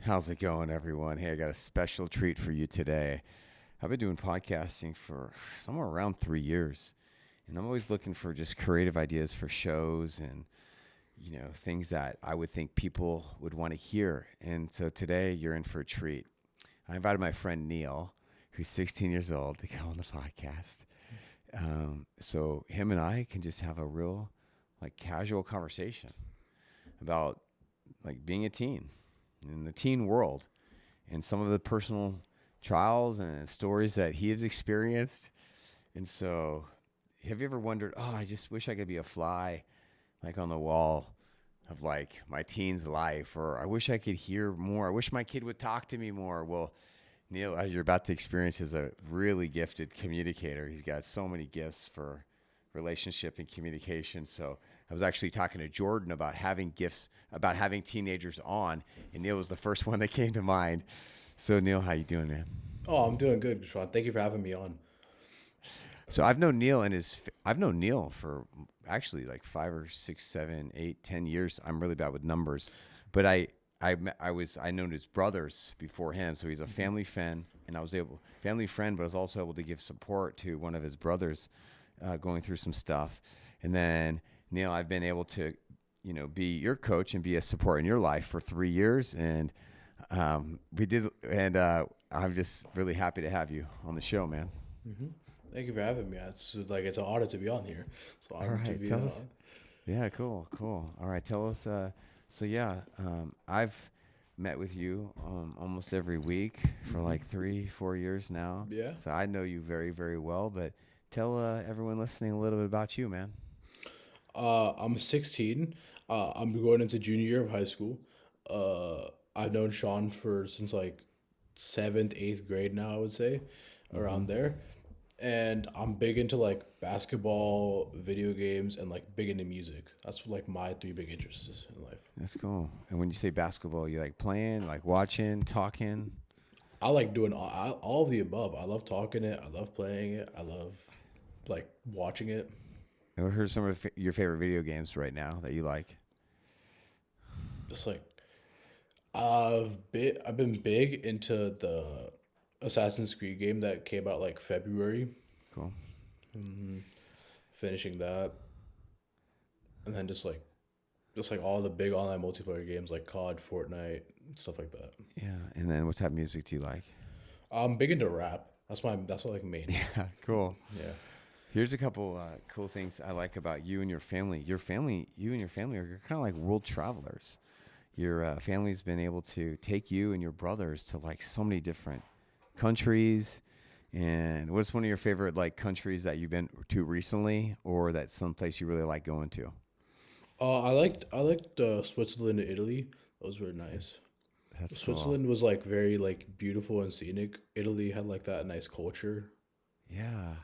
How's it going, everyone? Hey, I got a special treat for you today. I've been doing podcasting for somewhere around 3 years, and I'm always looking for just creative ideas for shows and things that I would think people would want to hear. And so today, you're in for a treat. I invited my friend Neel, who's 16 years old, to come on the podcast. So him and I can just have a real, casual conversation about being a teen in the teen world and some of the personal trials and stories that he has experienced. And so, have you ever wondered, oh, I just wish I could be a fly on the wall of my teen's life, or I wish I could hear more. I wish my kid would talk to me more. Well, Neel, as you're about to experience, is a really gifted communicator. He's got so many gifts for relationship and communication. So I was actually talking to Jordan about having gifts, about having teenagers on, and Neel was the first one that came to mind. So Neel, how you doing, man? Oh, I'm doing good, Sean. Thank you for having me on. So I've known Neel for actually like 5 or 6, 7, 8, 10 years. I'm really bad with numbers, but I known his brothers before him. So he's a family friend, but I was also able to give support to one of his brothers going through some stuff. And then Neel, I've been able to, be your coach and be a support in your life for 3 years. And I'm just really happy to have you on the show, man. hmm Thank you for having me. It's an honor to be on here. It's an All honor to right, be tell us. on. Yeah, cool, cool. All right, tell us. I've met with you almost every week for like 3, 4 years now. Yeah. So I know you very, very well. But tell everyone listening a little bit about you, man. I'm 16. I'm going into junior year of high school. I've known Sean for since like seventh, eighth grade now. I would say Mm-hmm. around there, and I'm big into like basketball, video games, and like big into music. That's like my three big interests in life. That's cool. And when you say basketball, you like playing, like watching, talking. I like doing all of the above. I love talking it. I love playing it. I love like watching it. And what are some of your favorite video games right now that you like? Just like I've been big into the Assassin's Creed game that came out like February. Cool. Finishing that, and then just like all the big online multiplayer games like COD, Fortnite, stuff like that. Yeah. And then what type of music do you like? I'm big into rap. That's what like main. Yeah, cool. Yeah. Here's a couple cool things I like about you and your family. You and your family are kind of like world travelers. Your family's been able to take you and your brothers to like so many different countries. And what's one of your favorite like countries that you've been to recently, or that someplace you really like going to? I liked Switzerland and Italy. Those were nice. That's cool. Switzerland was like very like beautiful and scenic. Italy had like that nice culture. Yeah,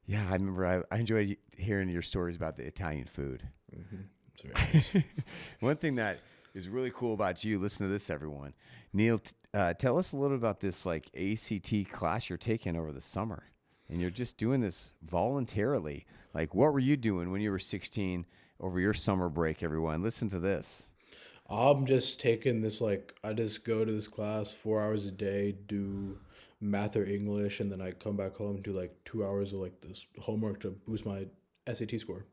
yeah. I remember I enjoyed hearing your stories about the Italian food. It's very nice. One thing that is really cool about you, listen to this, everyone. Neel, tell us a little about this like ACT class you're taking over the summer. And you're just doing this voluntarily. Like, what were you doing when you were 16 over your summer break, everyone? Listen to this. I'm just taking this like I just go to this class 4 hours a day, do math or English, and then I come back home and do like 2 hours of like this homework to boost my SAT score.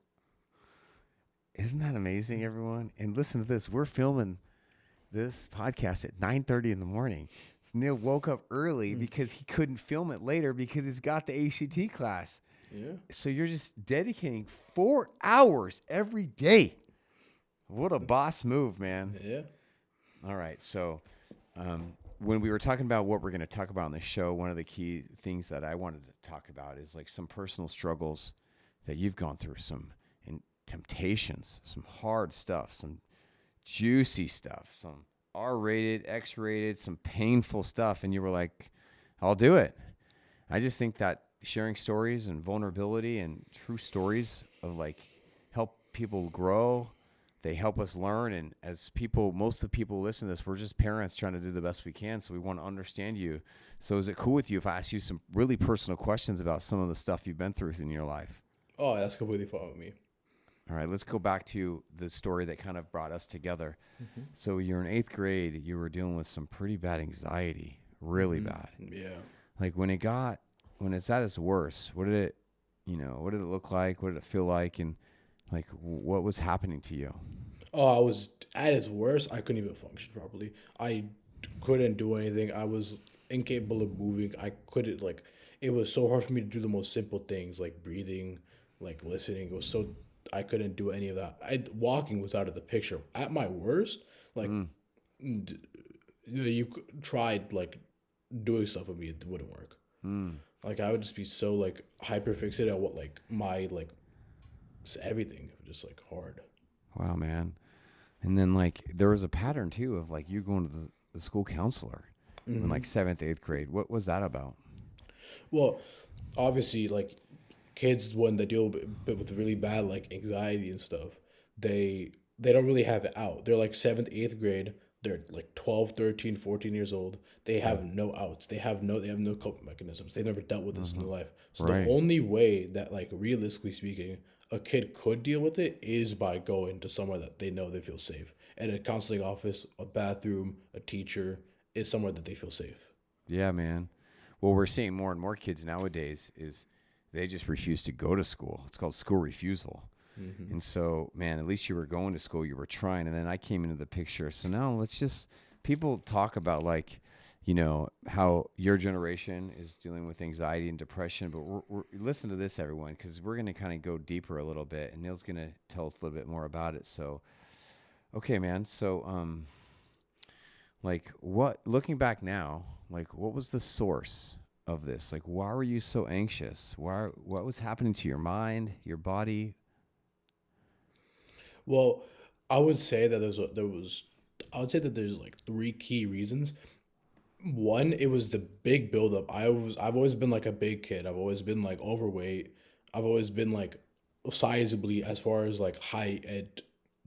Isn't that amazing, everyone? And listen to this. We're filming this podcast at 9:30 in the morning. Neel woke up early because he couldn't film it later because he's got the ACT class. Yeah. So you're just dedicating 4 hours every day. What a boss move, man. Yeah. All right. So when we were talking about what we're going to talk about on the show, one of the key things that I wanted to talk about is like some personal struggles that you've gone through, some temptations, some hard stuff, some juicy stuff, some R-rated, X-rated, some painful stuff. And you were like, I'll do it. I just think that sharing stories and vulnerability and true stories of like help people grow. They help us learn. And as people, most of the people who listen to this, we're just parents trying to do the best we can. So we want to understand you. So is it cool with you if I ask you some really personal questions about some of the stuff you've been through in your life? Oh, that's completely fine with me. All right, let's go back to the story that kind of brought us together. Mm-hmm. So you're in eighth grade. You were dealing with some pretty bad anxiety, really Mm-hmm. bad. Yeah. Like when it's at its worst, what did it look like? What did it feel like? And like, what was happening to you? Oh, I was at its worst. I couldn't even function properly. I couldn't do anything. I was incapable of moving. I couldn't like. It was so hard for me to do the most simple things like breathing, like listening. It was so I couldn't do any of that. Walking was out of the picture. At my worst, like Mm, tried like doing stuff with me, it wouldn't work. mm. Like I would just be so like hyper fixated on what like my like everything, just like hard. Wow, man. And then like there was a pattern too of like you going to the school counselor in Mm-hmm. like seventh, eighth grade. What was that about? Well, obviously, like kids when they deal with really bad like anxiety and stuff, they don't really have it out. They're like seventh, eighth grade. They're like 12, 13, 14 years old. They Yeah. have no outs. They have no coping mechanisms. They never dealt with this in Hmm. their life. So the Right. only way that like realistically speaking, a kid could deal with it is by going to somewhere that they know they feel safe. And a counseling office, a bathroom, a teacher is somewhere that they feel safe. Yeah, man. Well, we're seeing more and more kids nowadays is they just refuse to go to school. It's called school refusal. Mm-hmm. And so, man, at least you were going to school, you were trying. And then I came into the picture. So now people talk about like, how your generation is dealing with anxiety and depression. But listen to this, everyone, because we're going to kind of go deeper a little bit. And Neil's going to tell us a little bit more about it. So, okay, man. So, like looking back now, like what was the source of this? Like, why were you so anxious? What was happening to your mind, your body? Well, I would say that I would say that there's like three key reasons. One, it was the big buildup. I've always been like a big kid. I've always been like overweight. I've always been like sizably as far as like height and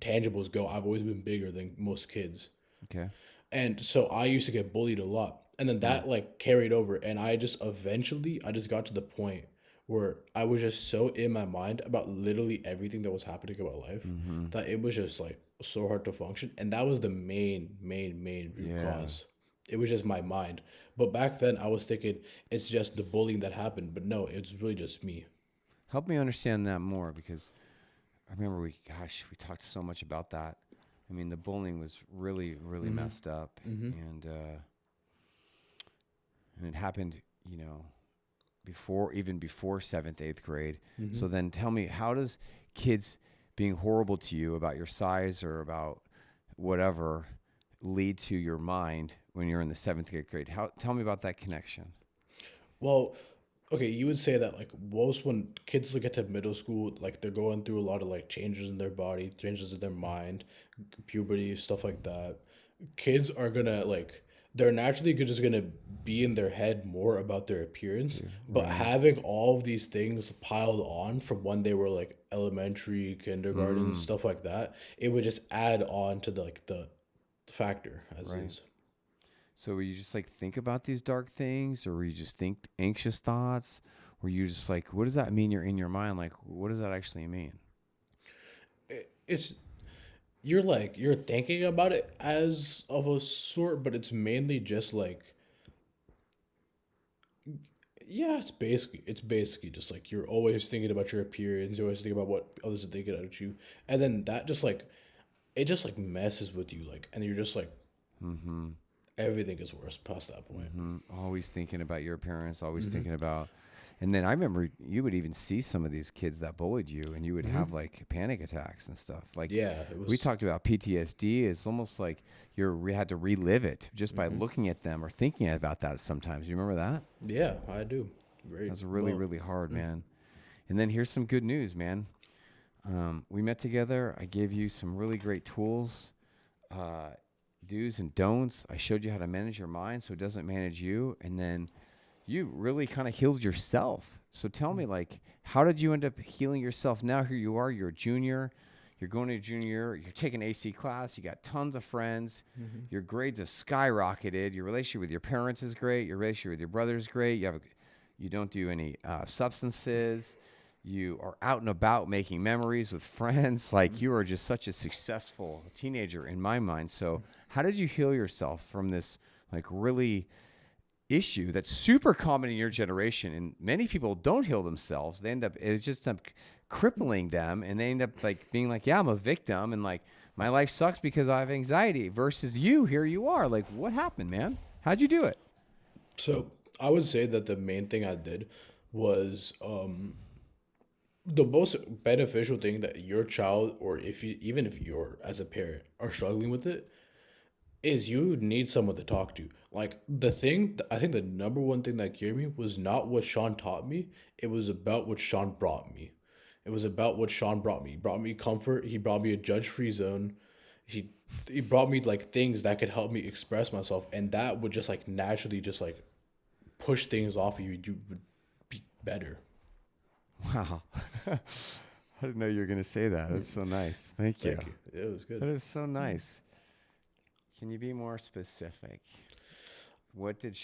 tangibles go. I've always been bigger than most kids. Okay. And so I used to get bullied a lot. And then Mm. that like carried over and I just got to the point where I was just so in my mind about literally everything that was happening in my life Mm-hmm. that it was just like so hard to function. And that was the main root Yeah. cause. It was just my mind. But back then I was thinking it's just the bullying that happened. But no, it's really just me. Help me understand that more because I remember we talked so much about that. I mean, the bullying was really, really Mm-hmm. messed up, Mm-hmm. and it happened, even before seventh, eighth grade. Mm-hmm. So then, tell me, how does kids being horrible to you about your size or about whatever lead to your mind when you're in the seventh, eighth grade? Tell me about that connection. Well, okay, you would say that like most when kids like, get to middle school, like they're going through a lot of like changes in their body, changes in their mind, puberty, stuff like that. Kids are gonna like they're naturally just gonna be in their head more about their appearance, Yeah, but right. having all of these things piled on from when they were like elementary, kindergarten, Mm, stuff like that, it would just add on to the factor as right. is. So were you just like think about these dark things, or were you just think anxious thoughts? Were you just like, what does that mean? You're in your mind. Like, what does that actually mean? It's you're thinking about it as of a sort, but it's mainly just like yeah, it's basically just like you're always thinking about your appearance, you're always thinking about what others are thinking about you, and then that just like it just like messes with you, like, and you're just like Mm-hmm. everything is worse past that point. Mm-hmm. Always thinking about your parents, always Mm-hmm. thinking about. And then I remember you would even see some of these kids that bullied you, and you would Mm-hmm. have like panic attacks and stuff. Like Yeah, it we was. talked about PTSD. It's almost like we had to relive it just by Mm-hmm. looking at them or thinking about that sometimes. You remember that? Yeah, I do. Very That's really, well. really hard, man. And then here's some good news, man. We met together. I gave you some really great tools, uh, do's and don'ts. I showed you how to manage your mind so it doesn't manage you. And then you really kind of healed yourself. So tell me, like, how did you end up healing yourself? Now here you are. You're a junior. You're going to junior year. You're taking AC class. You got tons of friends. Mm-hmm. Your grades have skyrocketed. Your relationship with your parents is great. Your relationship with your brother is great. You don't do any substances. You are out and about making memories with friends. Like you are just such a successful teenager in my mind. So how did you heal yourself from this like really issue that's super common in your generation? And many people don't heal themselves. They end up, it just ends up crippling them, and they end up like being like, yeah, I'm a victim, and like my life sucks because I have anxiety, versus you, here you are. Like, what happened, man? How'd you do it? So I would say that the main thing I did was the most beneficial thing that your child, or if you, even if you're as a parent are struggling with it, is you need someone to talk to. Like the thing, I think the number one thing that cured me was not what Sean taught me. It was about what Sean brought me. It was about what Sean brought me. He brought me comfort. He brought me a judge-free zone. He he brought me like things that could help me express myself, and that would just like naturally just like push things off of you. You would be better. Wow. I didn't know you were going to say that. That's so nice. Thank you. Thank you. It was That good. is so nice. Can you be more specific? What did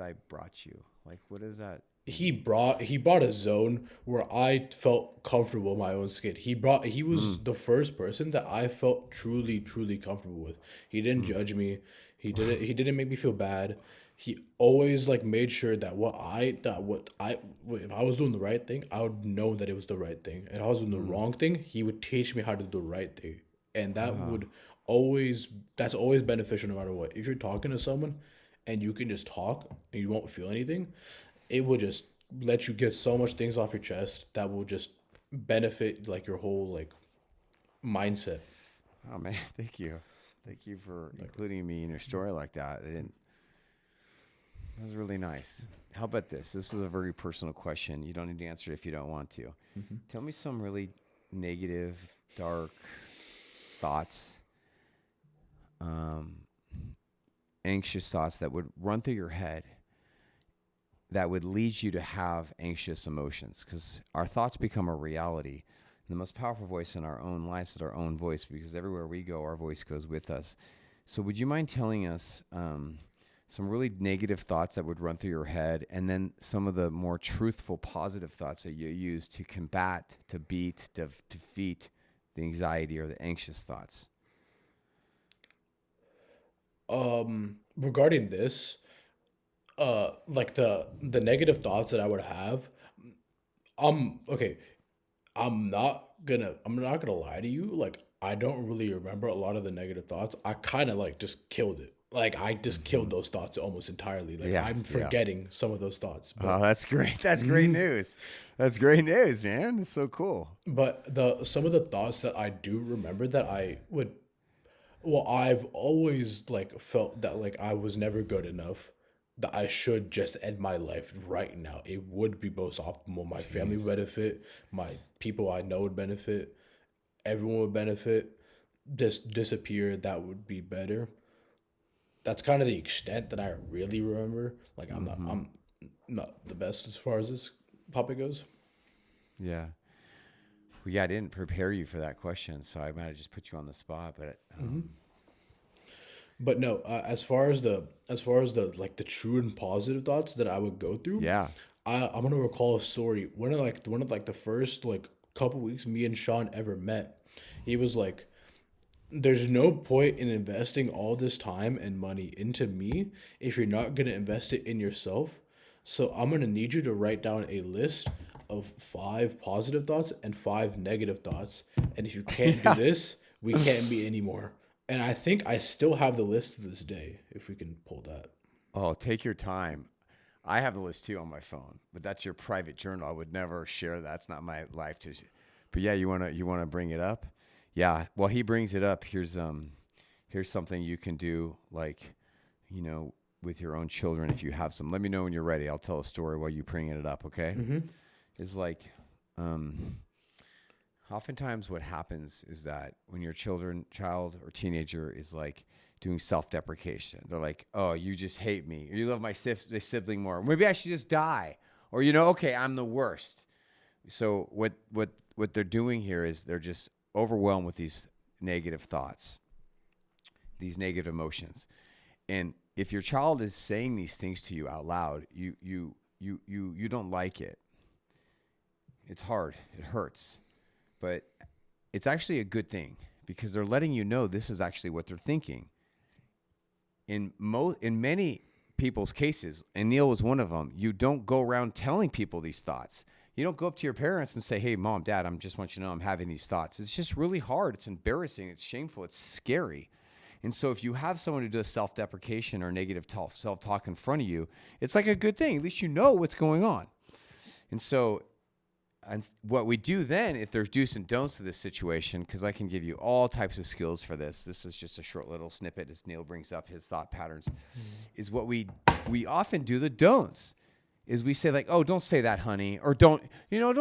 I brought you? Like, what is that? He brought a zone where I felt comfortable in my own skin. He was the first person that I felt truly comfortable with. He didn't judge me. He didn't make me feel bad. He always like made sure that if I was doing the right thing, I would know that it was the right thing. And if I was doing the wrong thing, he would teach me how to do the right thing. And that's always beneficial no matter what. If you're talking to someone and you can just talk and you won't feel anything, it will just let you get so much things off your chest that will just benefit like your whole like mindset. Oh man, thank you. Thank you for including me in your story like that. That was really nice. How about this? This is a very personal question. You don't need to answer it if you don't want to. Tell me some really negative, dark thoughts, um, anxious thoughts that would run through your head that would lead you to have anxious emotions, because our thoughts become a reality. The most powerful voice in our own lives is our own voice, because everywhere we go, our voice goes with us. So would you mind telling us some really negative thoughts that would run through your head, and then some of the more truthful, positive thoughts that you use to combat, to beat, to defeat the anxiety or the anxious thoughts? Regarding this, like the negative thoughts that I would have, okay, I'm not gonna lie to you. Like I don't really remember a lot of the negative thoughts. I kind of like just killed it. Like I just killed those thoughts almost entirely. Like Yeah, I'm yeah. forgetting some of those thoughts. Oh, that's great. That's great news. That's great news, man. It's so cool. But the some of the thoughts that I do remember that I would, well, I've always like felt that like I was never good enough. That I should just end my life right now. It would be most optimal. My family would Jeez. benefit. My people I know would benefit. Everyone would benefit. Just disappear. That would be better. That's kind of the extent that I really remember. Like I'm not the best as far as this topic goes. Yeah. Well, yeah, I didn't prepare you for that question, so I might have just put you on the spot. But But no, as far as the like the true and positive thoughts that I would go through, yeah, I'm gonna recall a story. One of the first like couple weeks me and Sean ever met, he was like, "There's no point in investing all this time and money into me if you're not gonna invest it in yourself. So I'm gonna need you to write down a list of 5 positive thoughts and 5 negative thoughts. And if you can't do yeah. this, we can't be anymore." And I think I still have the list to this day, if we can pull that. Oh, take your time. I have the list too on my phone, but that's your private journal. I would never share that. That's not my life to. But yeah, you wanna bring it up? Yeah. While he brings it up, here's something you can do, like, you know, with your own children if you have some. Let me know when you're ready. I'll tell a story while you bringing it up. Okay? Is like, um, oftentimes what happens is that when your child or teenager is like doing self-deprecation, they're like, oh, you just hate me, or you love my sibling more, maybe I should just die, or okay, I'm the worst. So what they're doing here is they're just overwhelmed with these negative thoughts, these negative emotions. And if your child is saying these things to you out loud, you don't like it. It's hard. It hurts. But it's actually a good thing because they're letting you know this is actually what they're thinking. In many people's cases, and Neel was one of them, you don't go around telling people these thoughts. You don't go up to your parents and say, hey, mom, dad, I'm just want you to know I'm having these thoughts. It's just really hard. It's embarrassing. It's shameful. It's scary. And so if you have someone who does self-deprecation or negative self-talk in front of you, it's like a good thing. At least you know what's going on. And so what we do then, if there's do's and don'ts to this situation, because I can give you all types of skills for this. This is just a short little snippet as Neel brings up his thought patterns, is what we often do the don'ts. Is we say like, oh, don't say that, honey, or don't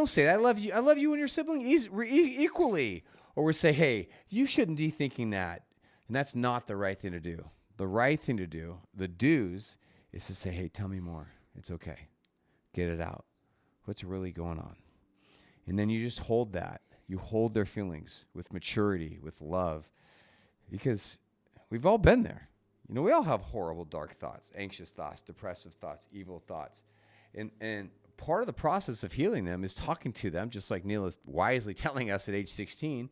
say that. I love you and your sibling equally. Or we say, hey, you shouldn't be thinking that. And that's not the right thing to do. The right thing to do, the do's, is to say, hey, tell me more. It's okay. Get it out. What's really going on? And then you just hold that. You hold their feelings with maturity, with love, because we've all been there. We all have horrible, dark thoughts, anxious thoughts, depressive thoughts, evil thoughts. And part of the process of healing them is talking to them, just like Neel is wisely telling us at age 16,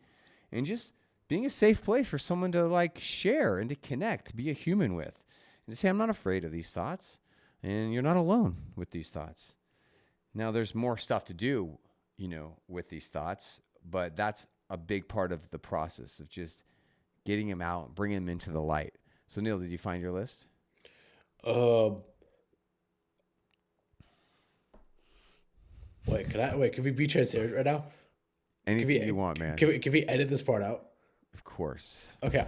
and just being a safe place for someone to like share and to connect, be a human with, and to say, I'm not afraid of these thoughts, and you're not alone with these thoughts. Now, there's more stuff to do, with these thoughts, but that's a big part of the process of just getting them out, bringing them into the light. So, Neel, did you find your list? Can we be transparent right now? Anything you want, man. Can we edit this part out? Of course. Okay,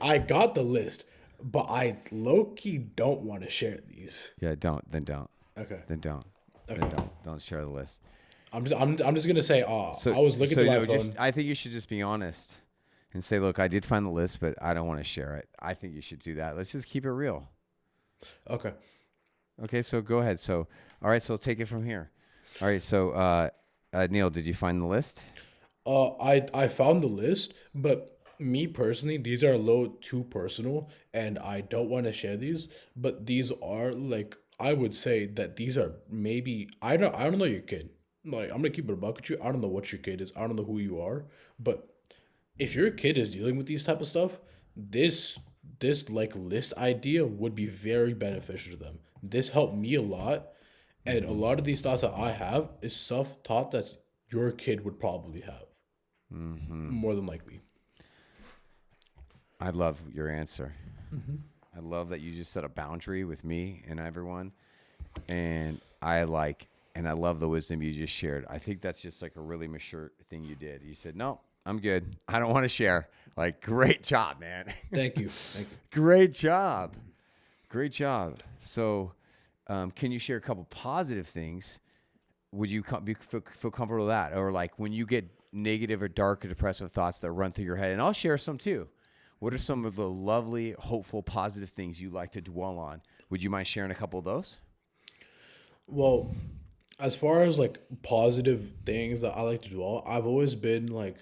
I got the list, but I low-key don't want to share these. Yeah, don't. Then don't. Okay. Then don't. Okay. Then don't share the list. I'm just gonna say, I was looking through my phone. I think you should just be honest and say, look, I did find the list, but I don't want to share it. I think you should do that. Let's just keep it real. Okay. Okay, so go ahead. So, all right, so take it from here. All right, so Neel, did you find the list? I found the list, but me personally, these are a little too personal, and I don't want to share these. But these are like, I would say that these are maybe I don't know your kid. Like, I'm gonna keep it a buck with you. I don't know what your kid is. I don't know who you are. But if your kid is dealing with these type of stuff, this like list idea would be very beneficial to them. This helped me a lot, and a lot of these thoughts that I have is self-taught that your kid would probably have, more than likely. I love your answer. I love that you just set a boundary with me and everyone, and I love the wisdom you just shared. I think that's just like a really mature thing you did. You said, no, I'm good. I don't want to share. Like, great job, man. Thank you. Great job. Great job. So, can you share a couple positive things? Would you feel comfortable with that? Or like when you get negative or dark or depressive thoughts that run through your head, and I'll share some too. What are some of the lovely, hopeful, positive things you like to dwell on? Would you mind sharing a couple of those? Well, as far as like positive things that I like to dwell, I've always been like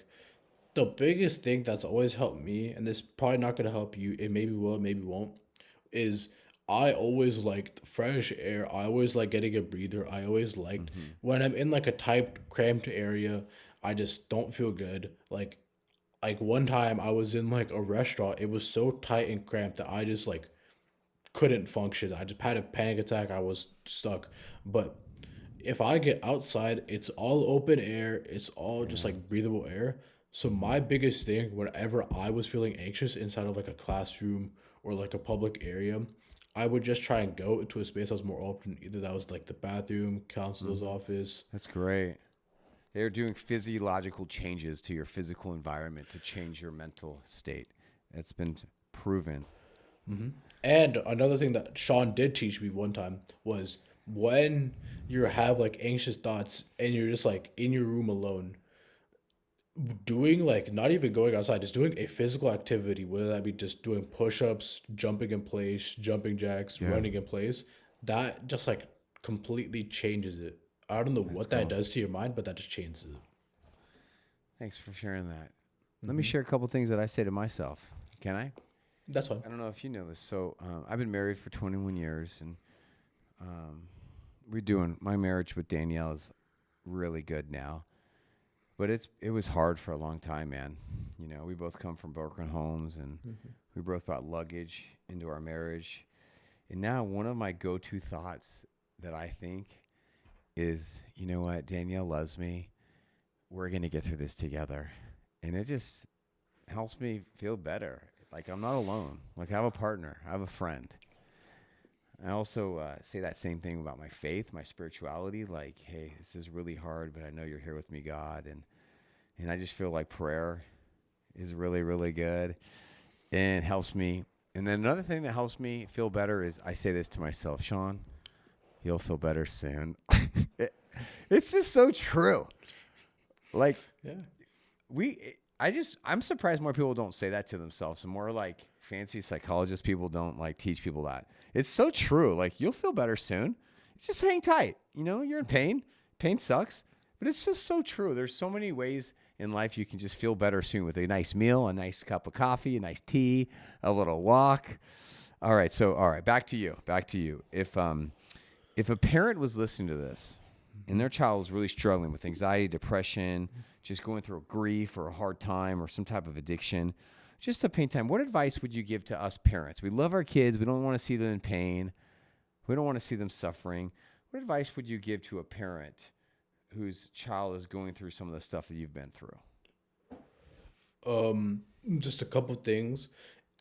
the biggest thing that's always helped me, and this probably not gonna help you. It maybe will, maybe won't. Is I always liked fresh air. I always like getting a breather. I always liked when I'm in like a tight, cramped area. I just don't feel good. Like one time I was in like a restaurant. It was so tight and cramped that I just like couldn't function. I just had a panic attack. I was stuck. But if I get outside, it's all open air. It's all just like breathable air. So my biggest thing, whenever I was feeling anxious inside of like a classroom or like a public area, I would just try and go into a space that was more open. Either that was like the bathroom, counselor's office. That's great. They're doing physiological changes to your physical environment to change your mental state. It's been proven. And another thing that Sean did teach me one time was when you have like anxious thoughts and you're just like in your room alone, doing like not even going outside, just doing a physical activity, whether that be just doing push-ups, jumping in place, jumping jacks, running in place, that just like completely changes it. I don't know what that does to your mind, but that just changes it. Thanks for sharing that. Let me share a couple things that I say to myself. Can I? That's fine. I don't know if you know this. So I've been married for 21 years, and my marriage with Danielle is really good now. But it was hard for a long time, man. You know, we both come from broken homes, and we both brought luggage into our marriage. And now one of my go-to thoughts that I think is, you know what, Danielle loves me. We're going to get through this together. And it just helps me feel better. Like I'm not alone. Like I have a partner. I have a friend. I also say that same thing about my faith, my spirituality. Like, hey, this is really hard, but I know you're here with me, God. And I just feel like prayer is really, really good and helps me. And then another thing that helps me feel better is I say this to myself, Sean, you'll feel better soon. It's just so true. Like, I'm surprised more people don't say that to themselves. And more like fancy psychologist people don't like teach people that. It's so true. Like, you'll feel better soon. Just hang tight. You know, you're in pain. Pain sucks. But it's just so true. There's so many ways in life you can just feel better soon with a nice meal, a nice cup of coffee, a nice tea, a little walk. All right. Back to you. If a parent was listening to this and their child was really struggling with anxiety, depression, just going through grief or a hard time or some type of addiction, just to pain time, what advice would you give to us parents? We love our kids. We don't want to see them in pain. We don't want to see them suffering. What advice would you give to a parent whose child is going through some of the stuff that you've been through? Just a couple things.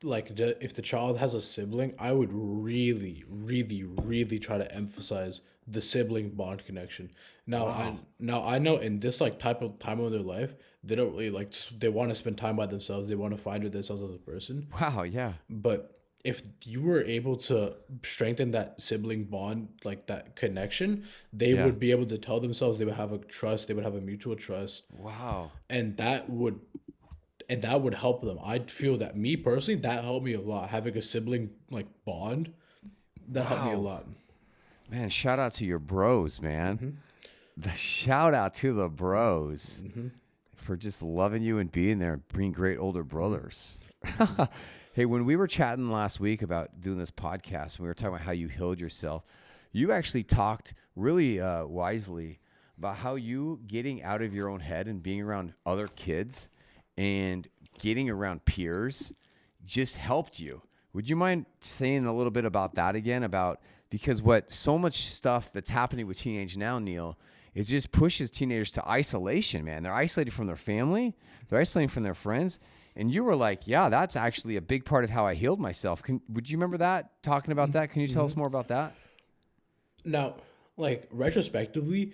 Like if the child has a sibling, I would really, really, really try to emphasize the sibling bond connection. Now, I know in this like type of time of their life, they don't really like they want to spend time by themselves. They want to find themselves as a person. Wow, yeah. But if you were able to strengthen that sibling bond, like that connection, they would be able to tell themselves, they would have a trust, they would have a mutual trust. Wow. And that would help them. I feel that me personally, that helped me a lot. Having a sibling like bond, that helped me a lot. Man, shout out to your bros, man. The shout out to the bros for just loving you and being there and being great older brothers. Hey, when we were chatting last week about doing this podcast, and we were talking about how you healed yourself, you actually talked really wisely about how you getting out of your own head and being around other kids and getting around peers just helped you. Would you mind saying a little bit about that again? Because what so much stuff that's happening with teenage now, Neel, is just pushes teenagers to isolation, man. They're isolated from their family. They're isolated from their friends. And you were like, yeah, that's actually a big part of how I healed myself. Would you remember that, talking about that? Can you tell us more about that? Now, like retrospectively,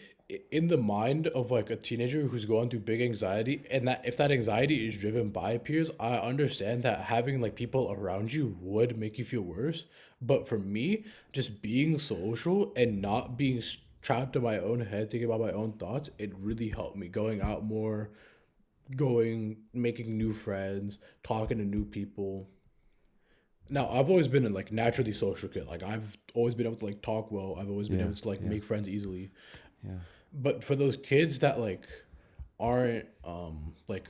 in the mind of like a teenager who's going through big anxiety, and that if that anxiety is driven by peers, I understand that having like people around you would make you feel worse. But for me, just being social and not being trapped in my own head, thinking about my own thoughts, it really helped me going out more, making new friends, talking to new people. Now, I've always been a like naturally social kid. Like I've always been able to like talk well. I've always been able to like make friends easily. Yeah. But for those kids that like aren't like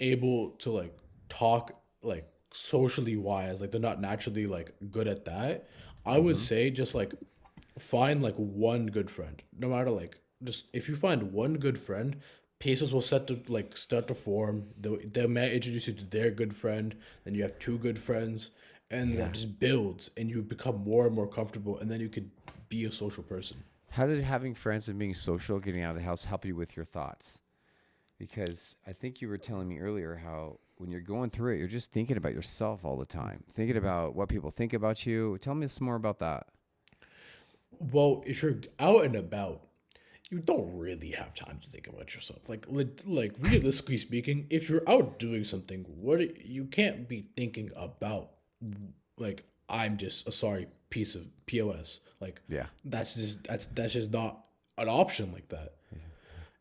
able to like talk like socially wise, like they're not naturally like good at that, I would say just like find like one good friend. No matter like just if you find one good friend, pieces will start to form. They may introduce you to their good friend, then you have two good friends, and that just builds and you become more and more comfortable, and then you could be a social person. How did having friends and being social, getting out of the house, help you with your thoughts? Because I think you were telling me earlier how when you're going through it, you're just thinking about yourself all the time, thinking about what people think about you. Tell me some more about that. Well, if you're out and about, you don't really have time to think about yourself. Like realistically speaking, if you're out doing something, you can't be thinking about like I'm just a sorry piece of POS. Like that's just not an option like that.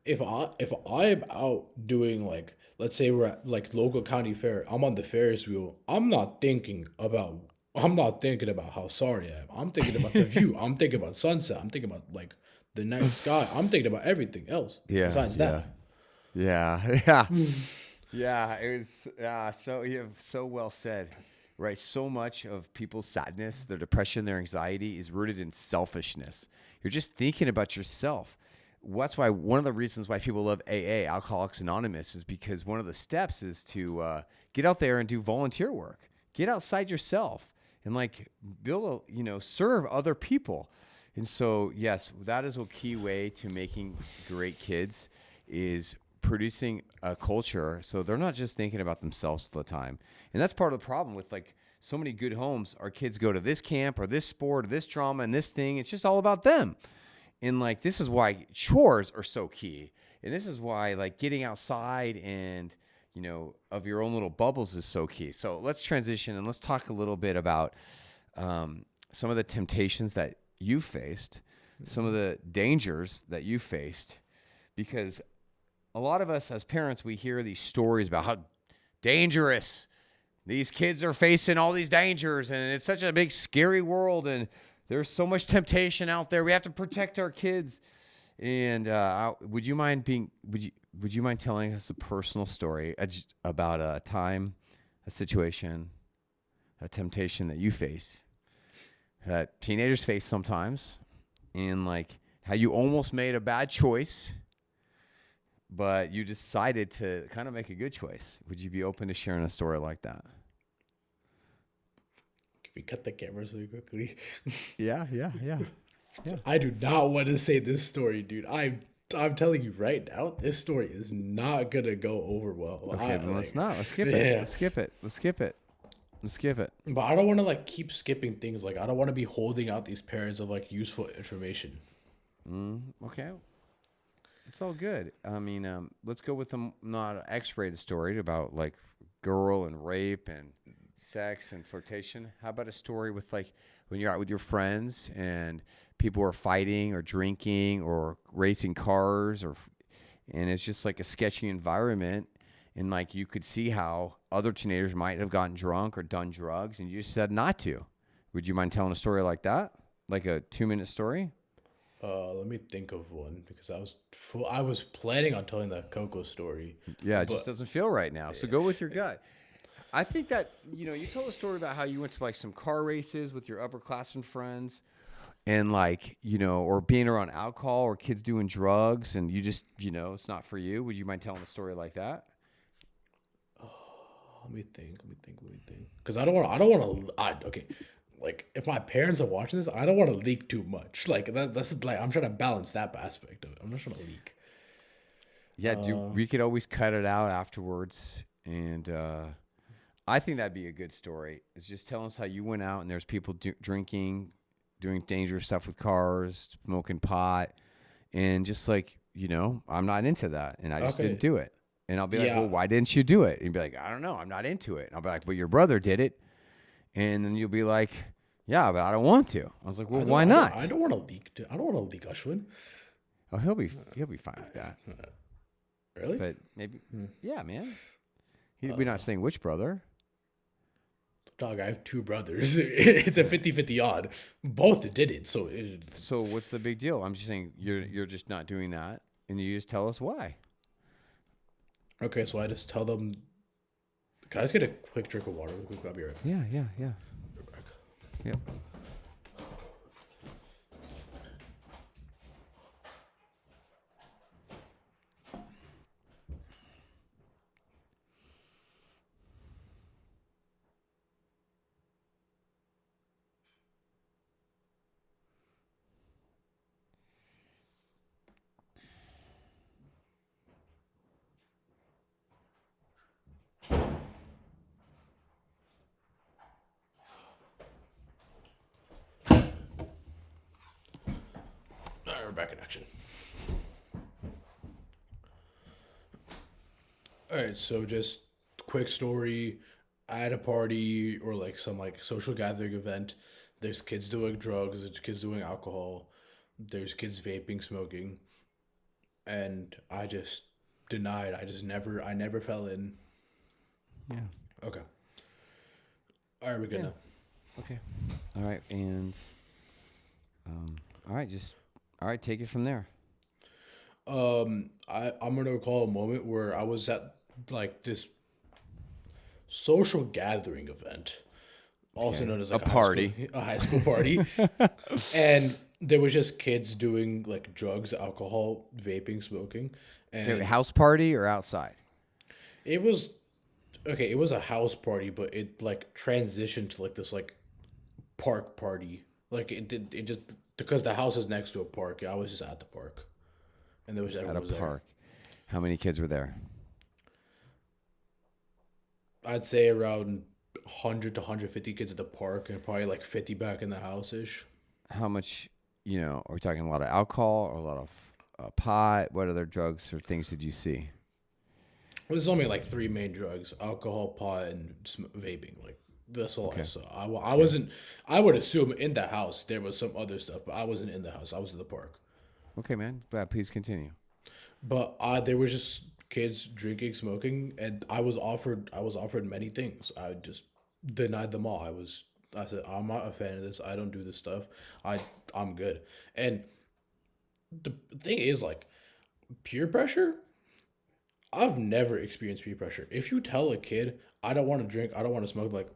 If I'm out doing like, let's say we're at like local county fair, I'm on the Ferris wheel. I'm not thinking about how sorry I am. I'm thinking about the view. I'm thinking about sunset. I'm thinking about like the night sky. I'm thinking about everything else besides that. Yeah. It was so you have so well said. Right. So much of people's sadness, their depression, their anxiety is rooted in selfishness. You're just thinking about yourself. that's why one of the reasons why people love AA, Alcoholics Anonymous, is because one of the steps is to get out there and do volunteer work. Get outside yourself and like build serve other people. And so, yes, that is a key way to making great kids is producing a culture so they're not just thinking about themselves all the time. And that's part of the problem with like so many good homes. Our kids go to this camp or this sport or this drama and this thing. It's just all about them. And like, this is why chores are so key. And this is why like getting outside and, of your own little bubbles is so key. So let's transition and let's talk a little bit about some of the temptations that you faced, some of the dangers that you faced, because a lot of us as parents, we hear these stories about how dangerous these kids are facing, all these dangers, and it's such a big, scary world, and there's so much temptation out there. We have to protect our kids. And would you mind telling us a personal story about a time, a situation, a temptation that you face, that teenagers face sometimes, and like how you almost made a bad choice, but you decided to kind of make a good choice? Would you be open to sharing a story like that? Can we cut the cameras really quickly? Yeah. I do not want to say this story, dude. I'm telling you right now, this story is not gonna go over well. Okay, then let's not. Let's skip it. Let's skip it. But I don't want to like keep skipping things. Like I don't want to be holding out these parents of like useful information. Okay. It's all good. I mean, let's go with not an X-rated story about like girl and rape and sex and flirtation. How about a story with like when you're out with your friends and people are fighting or drinking or racing cars, and it's just like a sketchy environment, and like you could see how other teenagers might have gotten drunk or done drugs, and you just said not to. Would you mind telling a story like that, like a 2-minute story? Let me think of one because I was planning on telling that Coco story. Yeah, it just doesn't feel right now. So go with your gut. I think that, you told a story about how you went to like some car races with your upperclassmen friends and like, or being around alcohol or kids doing drugs and you just, it's not for you. Would you mind telling a story like that? Let me think. Because I don't want to, okay. Like if my parents are watching this, I don't want to leak too much. Like that's like, I'm trying to balance that aspect of it. I'm not trying to leak. Yeah. We could always cut it out afterwards. And, I think that'd be a good story. It's just telling us how you went out and there's people drinking, doing dangerous stuff with cars, smoking pot, and just like, I'm not into that. And I just didn't do it. And I'll be like, well, why didn't you do it? And you'd be like, I don't know. I'm not into it. And I'll be like, well, your brother did it. And then you'll be like, yeah, but I don't want to. I was like, well, why not? I don't want to leak. I don't want to leak Ashwin. Oh, he'll be fine with that. Really? But maybe, yeah, man. We're not saying which brother. Dog, I have 2 brothers. It's a 50-50 odd. Both did it. So what's the big deal? I'm just saying you're just not doing that, and you just tell us why. Okay, so I just tell them. Can I just get a quick drink of water? I'll be right back. Yeah. Right back. Yep. We're back in action. All right, so just quick story. At a party or like some like social gathering event, there's kids doing drugs, there's kids doing alcohol, there's kids vaping, smoking, and I just denied. I never fell in. Yeah. Okay. All right, we're good now. Okay. All right, and all right, take it from there. I'm gonna recall a moment where I was at like this social gathering event, also known as like a party, a high school party, and There was just kids doing like drugs, alcohol, vaping, smoking, Okay, and house party or outside? it was okay. It was a house party, but it like transitioned to like this like park party. Like it just because the house is next to a park. I was just at the park, and there was At everyone a was there. park. How many kids were there? I'd say around 100 to 150 kids at the park, and probably like 50 back in the house ish. How much, are we talking a lot of alcohol or a lot of pot? What other drugs or things did you see? There's only like three main drugs: alcohol, pot, and vaping. Like that's all I Okay. saw. I Okay. wasn't. I would assume in the house there was some other stuff, but I wasn't in the house. I was in the park. Okay, man. Please continue. But there was just kids drinking, smoking, and I was offered many things. I just denied them all. I said I'm not a fan of this. I don't do this stuff. I'm good. And the thing is, like, peer pressure. I've never experienced peer pressure. If you tell a kid I don't want to drink, I don't want to smoke, like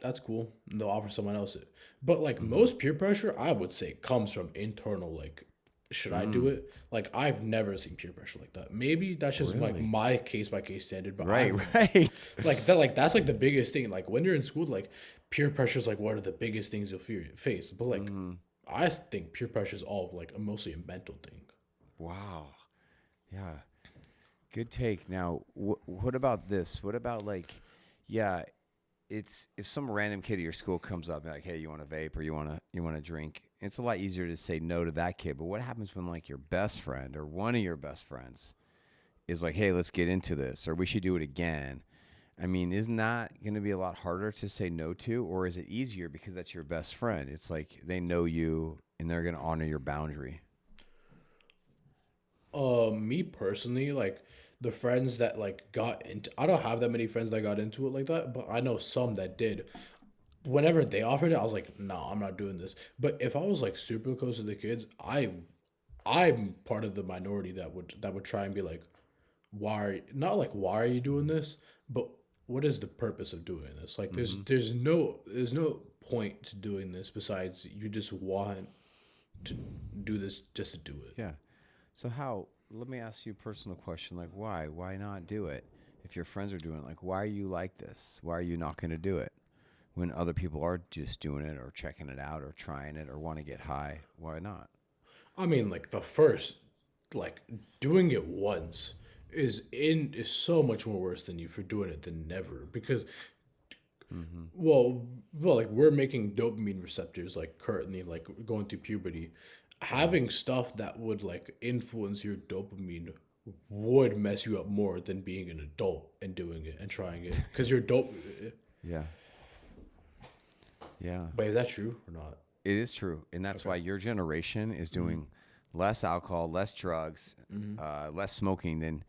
that's cool. And they'll offer someone else it. But like Mm-hmm. most peer pressure, I would say comes from internal. Like, should I do Mm, it? Like I've never seen peer pressure like that. Maybe that's just like really? my case by case standard. But Right, I've right. like that. Like that's like the biggest thing. Like when you're in school, like peer pressure is like what are the biggest things you'll face. But like Mm, I think peer pressure is all like mostly a mental thing. wow. Yeah. Good take. Now, what about this? What about like, yeah, it's if some random kid at your school comes up and like, hey, you want to vape or you want to drink? It's a lot easier to say no to that kid. But what happens when like your best friend or one of your best friends is like, hey, let's get into this or we should do it again? I mean, isn't that going to be a lot harder to say no to, or is it easier because that's your best friend? It's like they know you and they're going to honor your boundary. Me personally, like the friends that like got into, I don't have that many friends that got into it like that, but I know some that did. Whenever they offered it, I was like, no, I'm not doing this. But if I was like super close to the kids, I'm part of the minority that would try and be like, not like why are you doing this, but what is the purpose of doing this? Like Hmm. there's no point to doing this besides you just want to do this just to do it. Yeah. So let me ask you a personal question. Like, why? Why not do it? If your friends are doing it, like, why are you like this? Why are you not going to do it when other people are just doing it or checking it out or trying it or want to get high? Why not? I mean, like the first, like doing it once is so much more worse than you for doing it than never because Hmm. like we're making dopamine receptors like currently like going through puberty. Right. Having stuff that would like influence your dopamine would mess you up more than being an adult and doing it and trying it because your dope. Yeah. Yeah. But is that true or not? It is true. And that's Okay. why your generation is Mm-hmm. doing less alcohol, less drugs, Mm-hmm. less smoking than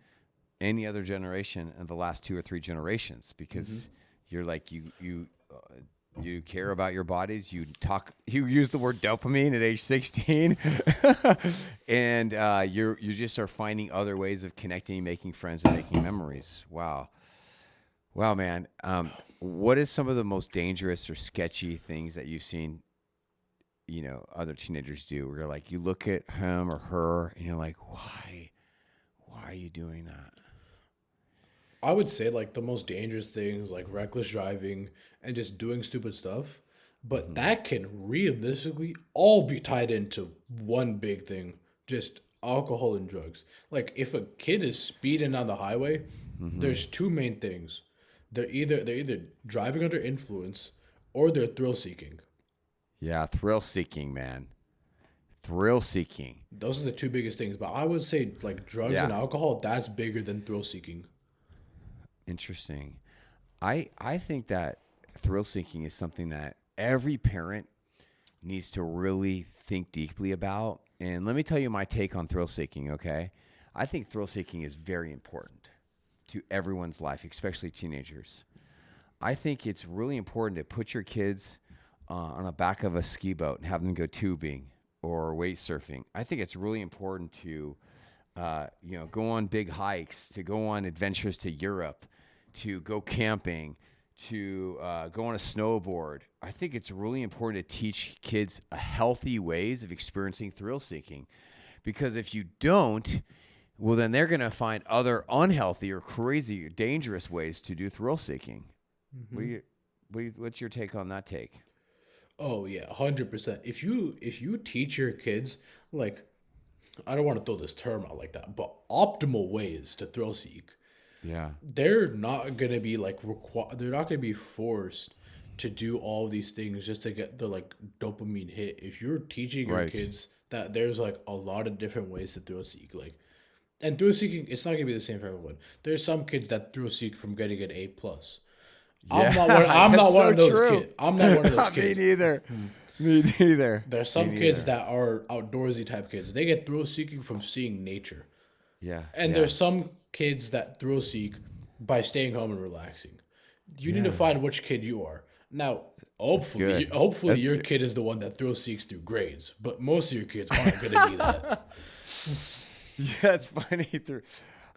any other generation in the last two or three generations Mm-hmm. because you're like you care about your bodies. You use the word dopamine at age 16, and you just are finding other ways of connecting, making friends, and making memories. Wow, wow, man. What is some of the most dangerous or sketchy things that you've seen? Other teenagers do. Where you're like, you look at him or her, and you're like, why? Why are you doing that? I would say like the most dangerous things like reckless driving and just doing stupid stuff. But Hmm. that can realistically all be tied into one big thing, just alcohol and drugs. Like if a kid is speeding down the highway, Hmm. there's two main things. They're either driving under influence or they're thrill seeking. Yeah, thrill seeking, man. Thrill seeking. Those are the two biggest things. But I would say like drugs and Yeah, alcohol, that's bigger than thrill seeking. interesting. I think that thrill seeking is something that every parent needs to really think deeply about. And let me tell you my take on thrill seeking, okay? I think thrill seeking is very important to everyone's life, especially teenagers. I think it's really important to put your kids on the back of a ski boat and have them go tubing or wake surfing. I think it's really important to, go on big hikes, to go on adventures to Europe, to go camping, to go on a snowboard. I think it's really important to teach kids a healthy ways of experiencing thrill seeking, because if you don't, well, then they're going to find other unhealthy or crazy or dangerous ways to do thrill seeking. What's your take on that take? Oh yeah, 100%. If you teach your kids, like, I don't want to throw this term out like that, but optimal ways to thrill seek, Yeah. they're not gonna be like they're not gonna be forced to do all these things just to get the like dopamine hit. If you're teaching your Right. kids that there's like a lot of different ways to thrill seek, like, and thrill seeking, it's not gonna be the same for everyone. There's some kids that thrill seek from getting an A plus. I'm Yeah, not one. I'm that's not one so of those true. kids. I'm not one of those Me kids. neither. Me neither. There's Me some kids neither. that are outdoorsy type kids. They get thrill seeking from seeing nature. Yeah. And Yeah. there's some kids that thrill seek by staying home and relaxing. You need to Yeah. find which kid you are. Now, hopefully, Good. hopefully That's your good. kid is the one that thrill seeks through grades, but most of your kids aren't going to be that. Yeah, it's funny.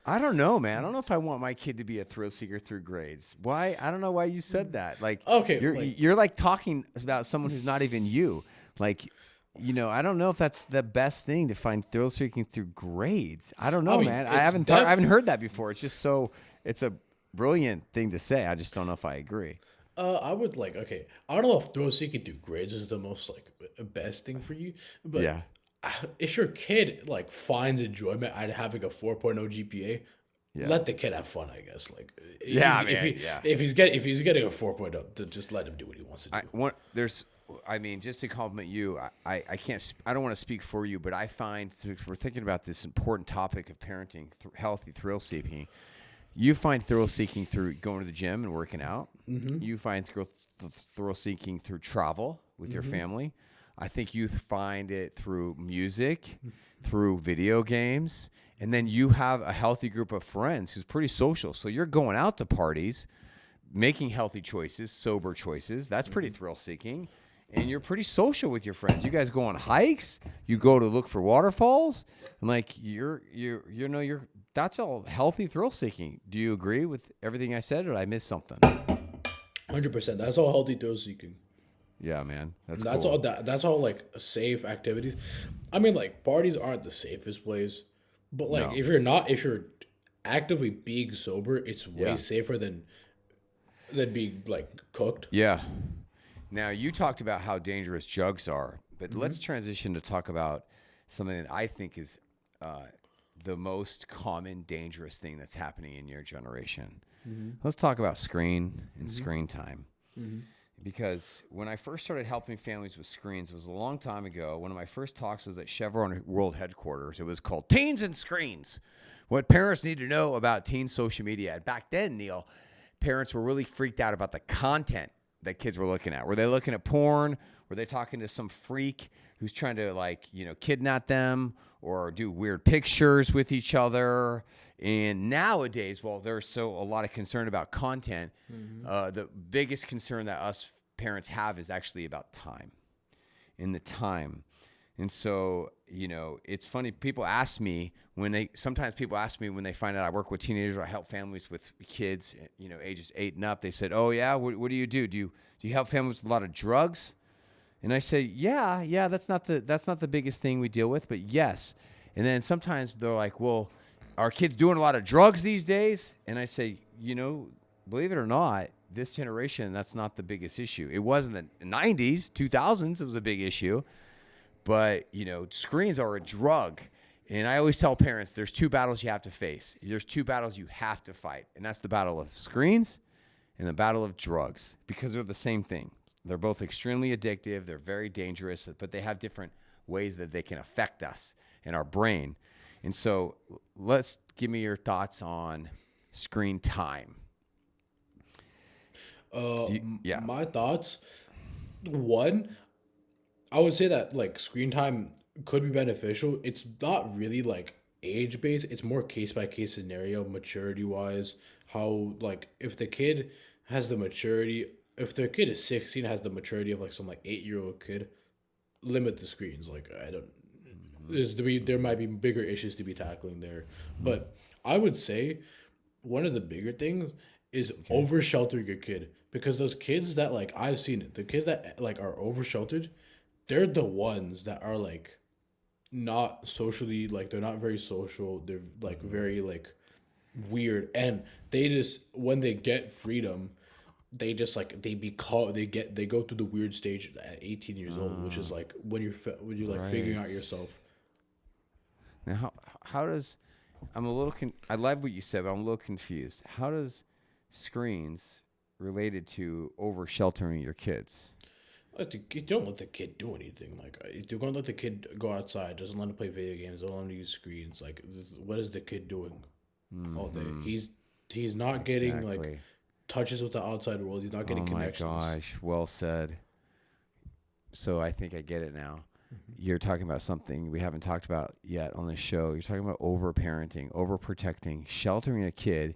I don't know, man. I don't know if I want my kid to be a thrill seeker through grades. Why? I don't know why you said that. Like, Okay, you're like, you're like talking about someone who's not even you. Like, I don't know if that's the best thing to find thrill seeking through grades. I don't know, I mean, man. it's I haven't heard that before. It's just so it's a brilliant thing to say. I just don't know if I agree. I would like, okay, I don't know if thrill seeking through grades is the most like best thing for you, but Yeah. if your kid like finds enjoyment out of having a 4.0 GPA, Yeah. let the kid have fun, I guess. Like, Yeah, if man. Yeah. if he's getting a 4.0, to just let him do what he wants to do. I mean, just to compliment you, I can't, I don't want to speak for you, but I find, since we're thinking about this important topic of parenting, healthy thrill seeking. You find thrill seeking through going to the gym and working out. You find thrill seeking through travel with your family. I think you find it through music, through video games, and then you have a healthy group of friends who's pretty social. So you're going out to parties, making healthy choices, sober choices. That's pretty thrill seeking. And you're pretty social with your friends. You guys go on hikes. You go to look for waterfalls, and like you're that's all healthy thrill seeking. Do you agree with everything I said, or did I miss something? 100%. That's all healthy thrill seeking. Yeah, man, that's That's cool. all that's all like safe activities. I mean, like, parties aren't the safest place, but like, No. if you're actively being sober, it's way Yeah. safer than being like cooked. Yeah. Now you talked about how dangerous drugs are, but let's transition to talk about something that I think is the most common dangerous thing that's happening in your generation. Let's talk about screen and screen time. Because when I first started helping families with screens, it was a long time ago. One of my first talks was at Chevron World Headquarters. It was called Teens and Screens, what parents need to know about teen social media. And back then, Neil, parents were really freaked out about the content that kids were looking at. Were they looking at porn? Were they talking to some freak who's trying to, like, kidnap them or do weird pictures with each other? And nowadays, well, there's so a lot of concern about content. The biggest concern that us parents have is actually about time, and the time. And so, it's funny. Sometimes people ask me when they find out I work with teenagers or I help families with kids, ages 8 and up. They said, "Oh yeah, what do you do? Do you help families with a lot of drugs?" And I say, "Yeah, that's not the biggest thing we deal with, but yes." And then sometimes they're like, "Well, are kids doing a lot of drugs these days?" And I say, believe it or not, this generation, that's not the biggest issue. It was in the 90s, 2000s, it was a big issue. But, screens are a drug. And I always tell parents there's two battles you have to face. There's two battles you have to fight. And that's the battle of screens and the battle of drugs, because they're the same thing. They're both extremely addictive. They're very dangerous, but they have different ways that they can affect us and our brain. And so give me your thoughts on screen time. Yeah. My thoughts. One, I would say that like screen time could be beneficial. It's not really like age based. It's more case by case scenario, maturity wise. How, like, if the kid has the maturity, if their kid is 16, has the maturity of like some like 8-year-old kid, limit the screens. Like, I don't. There might be bigger issues to be tackling there, but I would say one of the bigger things is over sheltering a kid, because those kids that like I've seen it, the kids that like are over sheltered, they're the ones that are like not socially, like they're not very social. They're like very like weird, and they just when they get freedom, they just like they go through the weird stage at 18 years old, which is like when you're like figuring out Right. yourself. Now, how does I'm a little I love what you said, but I'm a little confused. How does screens related to over sheltering your kids? You don't let the kid do anything. Like you're gonna let the kid go outside, doesn't let him play video games, don't let him use screens. Like what is the kid doing all day? He's not getting like Exactly. touches with the outside world. He's not Oh getting my connections. gosh, well said. So I think I get it now. You're talking about something we haven't talked about yet on the show. You're talking about over parenting, over protecting, sheltering a kid,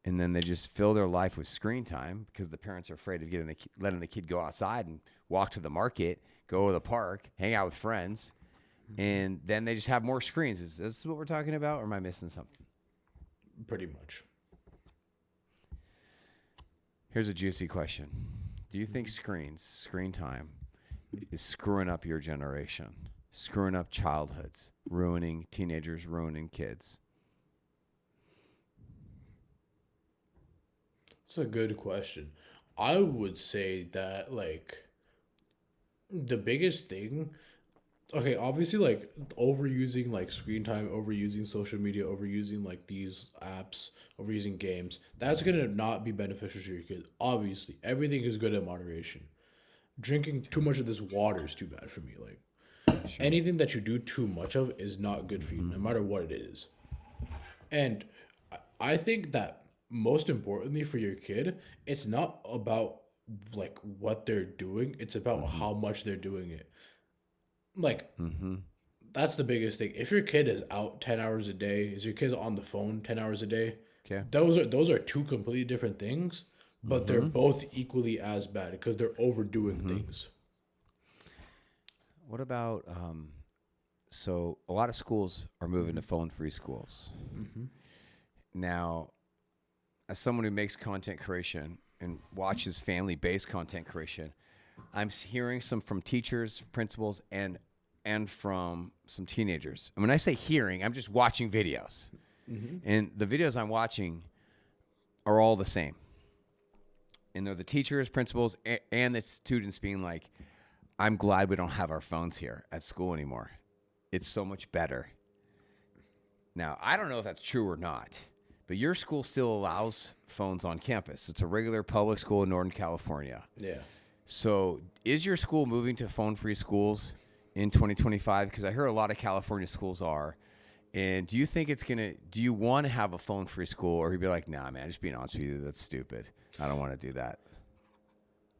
and then they just fill their life with screen time because the parents are afraid of letting the kid go outside and walk to the market, go to the park, hang out with friends, and then they just have more screens. Is this what we're talking about, or am I missing something? Pretty much. Here's a juicy question. Do you think screen time, is screwing up your generation, screwing up childhoods, ruining teenagers, ruining kids? It's a good question. I would say that like the biggest thing, okay, obviously like overusing like screen time, overusing social media, overusing like these apps, overusing games, that's gonna not be beneficial to your kid. Obviously, everything is good in moderation. Drinking too much of this water is too bad for me. Like Sure. anything that you do too much of is not good for you, no matter what it is. And I think that most importantly for your kid, it's not about like what they're doing, it's about how much they're doing it. Like that's the biggest thing. If your kid is out 10 hours a day, is your kid on the phone 10 hours a day? Okay. Those are two completely different things, but they're both equally as bad because they're overdoing things. What about so a lot of schools are moving to phone-free schools. Now, as someone who makes content creation and watches family-based content creation, I'm hearing some from teachers, principals, and from some teenagers. And when I say hearing, I'm just watching videos. And the videos I'm watching are all the same. And they're the teachers, principals, and the students being like, I'm glad we don't have our phones here at school anymore. It's so much better. Now, I don't know if that's true or not, but your school still allows phones on campus. It's a regular public school in Northern California. Yeah. So is your school moving to phone-free schools in 2025? Because I hear a lot of California schools are. And do you think do you want to have a phone-free school, or you'd be like, nah, man, just being honest with you, that's stupid. I don't want to do that.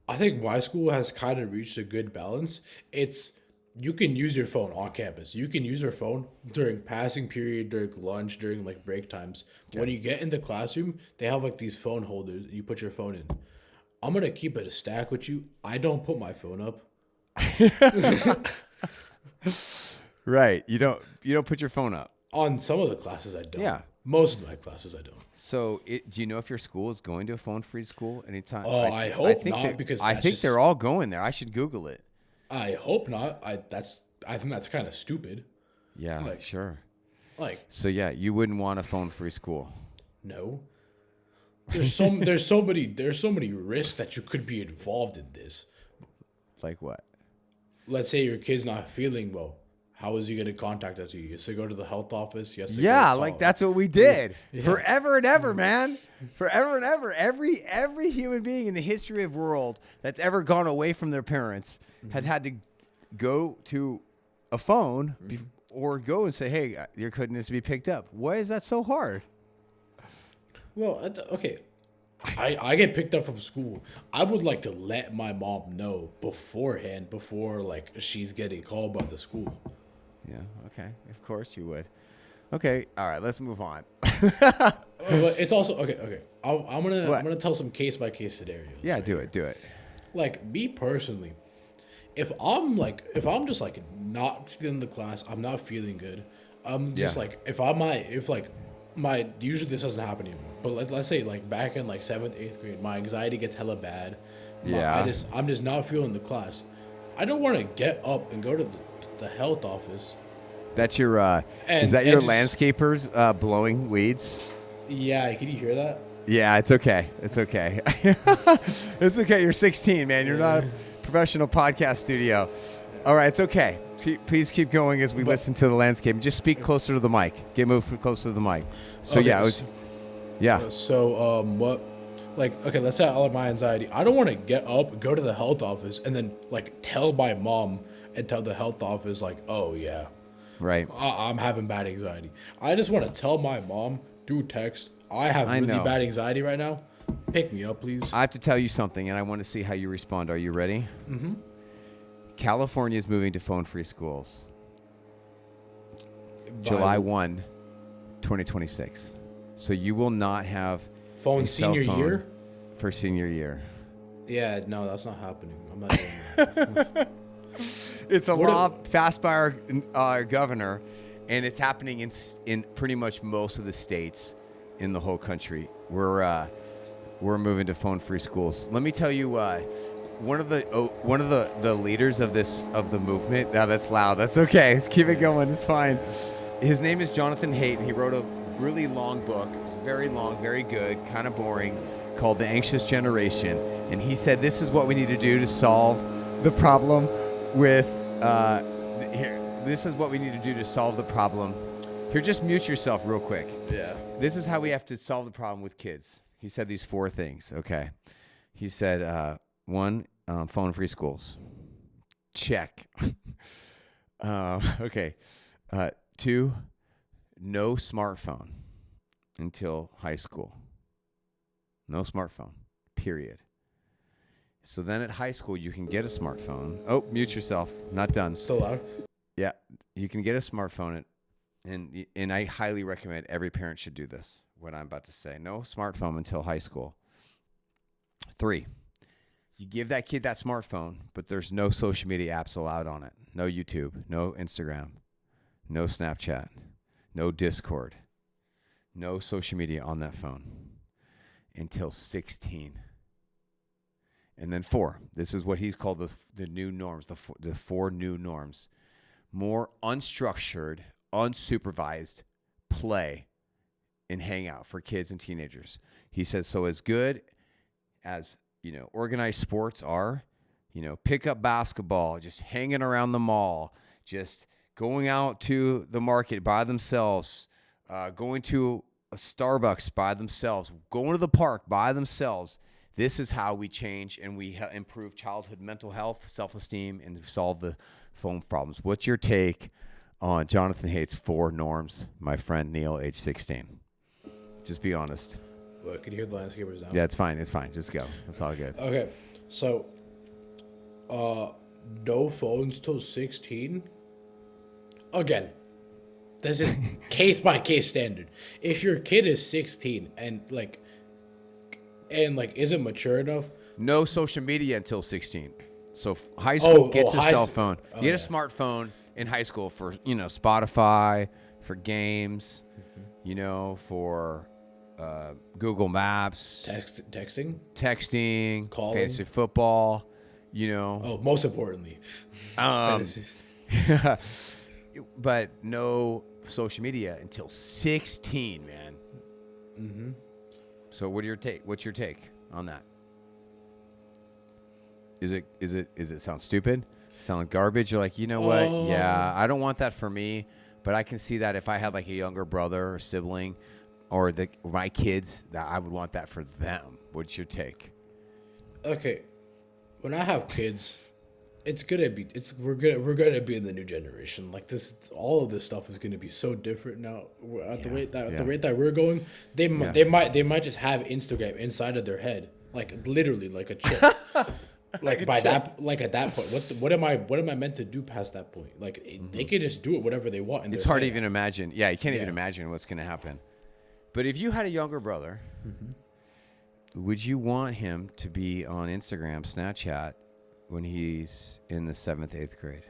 I think my school has kind of reached a good balance. It's you can use your phone on campus. You can use your phone during passing period, during lunch, during like break times. When you get in the classroom, they have like these phone holders. You put your phone in. I'm gonna keep it a stack with you. I don't put my phone up. Right. You don't put your phone up. On some of the classes, I don't. Yeah. Most of my classes, I don't. So do you know if your school is going to a phone-free school anytime? Oh, I hope think not, because I that's think just- they're all going there. I should Google it. I hope not. I think that's kind of stupid. Yeah, Like- sure. Like, So yeah, you wouldn't want a phone-free school. no. There's so many risks that you could be involved in this. Like what? Let's say your kid's not feeling well. How is he going to contact us? He has to go to the health office. He has to Yeah, go like call. that's what we did forever and ever, man. Forever and ever. Every human being in the history of world that's ever gone away from their parents had to go to a phone or go and say, "Hey, your kid needs to be picked up." Why is that so hard? Well, okay. I get picked up from school. I would like to let my mom know beforehand, before like she's getting called by the school. Yeah. Okay. Of course you would. Okay. All right. Let's move on. But it's also okay. I'm What? gonna tell some case by case scenarios. Yeah. Do it. Like me personally, if I'm just like not feeling the class, I'm not feeling good. I'm just Yeah. like if usually this doesn't happen anymore. But let's say like back in like 7th, 8th grade, my anxiety gets hella bad. Yeah. I'm just not feeling the class. I don't want to get up and go to the health office. That's your, is And that and your just, landscapers blowing weeds? Yeah, can you hear that? Yeah, it's okay. It's okay. It's okay. You're 16, man. You're not a professional podcast studio. All right, it's okay. Please keep going as we listen to the landscape. Just speak closer to the mic. Get moved closer to the mic. So Okay, yeah, it was, yeah. So what? Like, okay, let's say I like my anxiety. I don't want to get up, go to the health office, and then like tell my mom and tell the health office like, oh yeah, Right. I'm having bad anxiety. I just want to tell my mom through text, I have I really know. bad anxiety right now. Pick me up, please. I have to tell you something, and I want to see how you respond. Are you ready? Mm-hmm. California is moving to phone-free schools. July 1, 2026. So you will not have phone a cell senior phone year? for senior year. Yeah, no, that's not happening. I'm not doing that. It's a What law passed by our governor, and it's happening in pretty much most of the states in the whole country. We're moving to phone-free schools. Let me tell you, one of the leaders of the movement. Now that's loud. That's okay. Let's keep it going. It's fine. His name is Jonathan Haidt, and he wrote a really long book, very long, very good, kind of boring, called The Anxious Generation. And he said this is what we need to do to solve the problem with this is what we need to do to solve the problem. Here, just mute yourself real quick. Yeah. This is how we have to solve the problem with kids. He said these 4 things, okay? He said, 1, phone-free schools. Check. Okay. 2, no smartphone until high school. No smartphone, period. So then at high school, you can get a smartphone. Oh, mute yourself. Not done. Still loud? Yeah, you can get a smartphone, and I highly recommend every parent should do this, what I'm about to say. No smartphone until high school. 3, you give that kid that smartphone, but there's no social media apps allowed on it. No YouTube, no Instagram, no Snapchat, no Discord, no social media on that phone until 16. And then 4, this is what he's called the new norms, the 4 new norms. More unstructured, unsupervised play and hangout for kids and teenagers. He says, so as good as, organized sports are, pick up basketball, just hanging around the mall, just going out to the market by themselves, going to a Starbucks by themselves, going to the park by themselves. This is how we change and we improve childhood mental health, self-esteem, and solve the phone problems. What's your take on Jonathan Haidt's 4 norms, my friend Neel, age 16? Just be honest. What, can you hear the landscapers now? Yeah, it's fine. It's fine. Just go. It's all good. Okay, so, no phones till 16. Again, this is case by case standard. If your kid is 16 and isn't mature enough, No social media until 16. So high school gets a cell phone. Oh, You get a smartphone in high school for, Spotify, for games, for Google Maps, texting, Calling. fantasy football, Oh, most importantly, fantasy. But no social media until 16, man. Mm-hmm. So what's your take on that? Is it sound stupid? Sound like garbage? You're like, what? Yeah, I don't want that for me, but I can see that if I had like a younger brother or sibling or my kids, that I would want that for them. What's your take? Okay, when I have kids, we're gonna be in the new generation. Like this, all of this stuff is gonna be so different now. At the rate that we're going, they might just have Instagram inside of their head, like literally like a chip. At that point, what am I meant to do past that point? Like they can just do it whatever they want. It's hard to even imagine. Yeah, you can't even imagine what's gonna happen. But if you had a younger brother, would you want him to be on Instagram, Snapchat, when he's in the 7th, 8th grade?